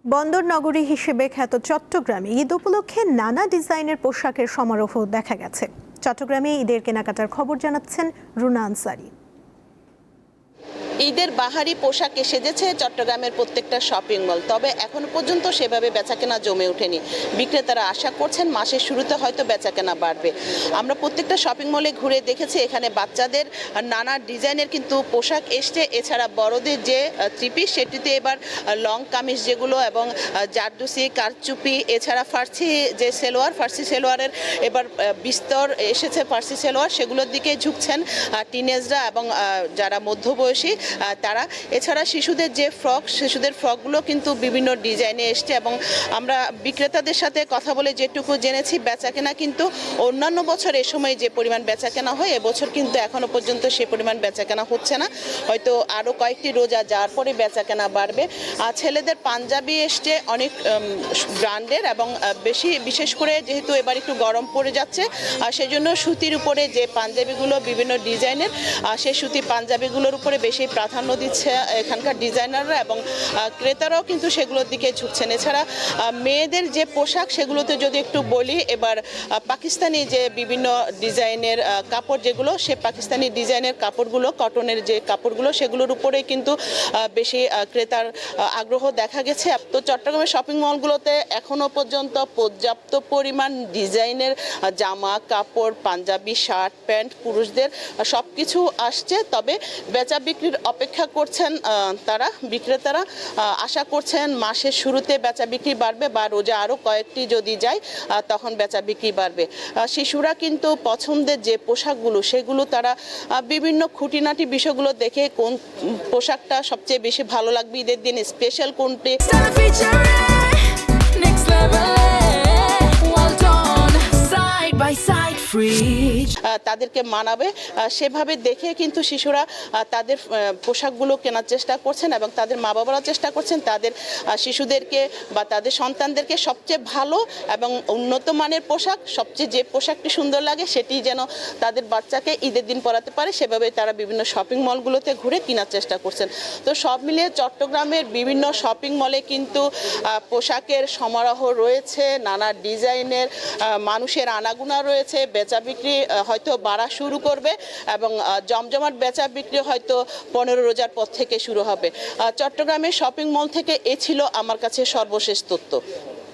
বন্দর নগরী হিসেবে খ্যাত চট্টগ্রামে ঈদ উপলক্ষে নানা ডিজাইনের পোশাকের সমারোহ দেখা গেছে। চট্টগ্রামে ঈদের কেনাকাটার খবর জানাচ্ছেন রুনা আনসারি। ঈদের বাহারি পোশাকে সেজেছে চট্টগ্রামের প্রত্যেকটা শপিং মল, তবে এখনো পর্যন্ত সেভাবে বেচাকেনা জমে ওঠেনি। বিক্রেতারা আশা করছেন মাসের শুরুতে হয়তো বেচাকেনা বাড়বে। আমরা প্রত্যেকটা শপিং মলে ঘুরে দেখেছি এখানে বাচ্চাদের নানা ডিজাইনের কিন্তু পোশাক এসছে। এছাড়া বড়দের যে থ্রি পিস সেটিতে এবার লং কামিজ যেগুলো এবং জারদুসি কারচুপি, এছাড়া ফার্সি যে সেলোয়ার, ফার্সি সেলোয়ারের এবার বিস্তর এসেছে। ফার্সি সেলোয়ার সেগুলোর দিকে ঝুঁকছেন টিনেজরা এবং যারা মধ্যবয়সী তারা। এছাড়া শিশুদের যে শিশুদের ফ্রকগুলো কিন্তু বিভিন্ন ডিজাইনে এসছে এবং আমরা বিক্রেতাদের সাথে কথা বলে যেটুকু জেনেছি বেচাকেনা কিন্তু অন্যান্য বছর এ সময় যে পরিমাণ বেচাকেনা হয় এবছর কিন্তু এখনো পর্যন্ত সে পরিমাণ বেচাকেনা হচ্ছে না। হয়তো আরও কয়েকটি রোজা যাওয়ার পরে বেচাকেনা বাড়বে। ছেলেদের পাঞ্জাবি এসছে অনেক ব্র্যান্ডের এবং বিশেষ করে যেহেতু এবার একটু গরম পড়ে যাচ্ছে সেই জন্য সুতির উপরে যে পাঞ্জাবিগুলো বিভিন্ন ডিজাইনের, সেই সুতির পাঞ্জাবিগুলোর উপরে বেশি প্রাধান্য দিচ্ছে এখানকার ডিজাইনাররা এবং ক্রেতারাও কিন্তু সেগুলোর দিকে ঝুঁকছেন। এছাড়া মেয়েদের যে পোশাক সেগুলোতে যদি একটু বলি, এবার পাকিস্তানি যে বিভিন্ন ডিজাইনের কাপড় যেগুলো, সে পাকিস্তানি ডিজাইনের কাপড়গুলো, কটনের যে কাপড়গুলো সেগুলোর উপরে কিন্তু বেশি ক্রেতার আগ্রহ দেখা গেছে। তো চট্টগ্রামের শপিং মলগুলোতে এখনো পর্যন্ত পর্যাপ্ত পরিমাণ ডিজাইনের জামা কাপড়, পাঞ্জাবি, শার্ট, প্যান্ট পুরুষদের সব কিছু আসছে। তবে বেচা বিক্রির অপেক্ষা করছেন তারা, বিক্রেতারা আশা করছেন মাসের শুরুতে বেচা বিক্রি বাড়বে বা রোজা আরও কয়েকটি যদি যায় তখন বেচা বিক্রি বাড়বে। শিশুরা কিন্তু পছন্দের যে পোশাকগুলো সেগুলো তারা বিভিন্ন খুঁটিনাটি বিষয়গুলো দেখে কোন পোশাকটা সবচেয়ে বেশি ভালো লাগবে ঈদের দিন স্পেশাল কোনটি তাদেরকে মানাবে সেভাবে দেখে কিন্তু শিশুরা তাদের পোশাকগুলো কেনার চেষ্টা করছেন এবং তাদের মা বাবারা চেষ্টা করছেন তাদের শিশুদেরকে বা তাদের সন্তানদেরকে সবচেয়ে ভালো এবং উন্নত মানের পোশাক, সবচেয়ে যে পোশাকটি সুন্দর লাগে সেটি যেন তাদের বাচ্চাকে ঈদের দিন পরাতে পারে, সেভাবে তারা বিভিন্ন শপিং মলগুলোতে ঘুরে কেনার চেষ্টা করছেন। তো সব মিলিয়ে চট্টগ্রামের বিভিন্ন শপিং মলে কিন্তু পোশাকের সমারোহ রয়েছে, নানা ডিজাইনের মানুষের আনাগোনা রয়েছে। বেচা বিক্রি হয়তো বাড়া শুরু করবে এবং জমজমাট বেচা বিক্রি হয়তো 15 রোজার পর থেকে শুরু হবে। চট্টগ্রামের শপিং মল থেকে এ ছিল আমার কাছে সর্বশেষ তথ্য।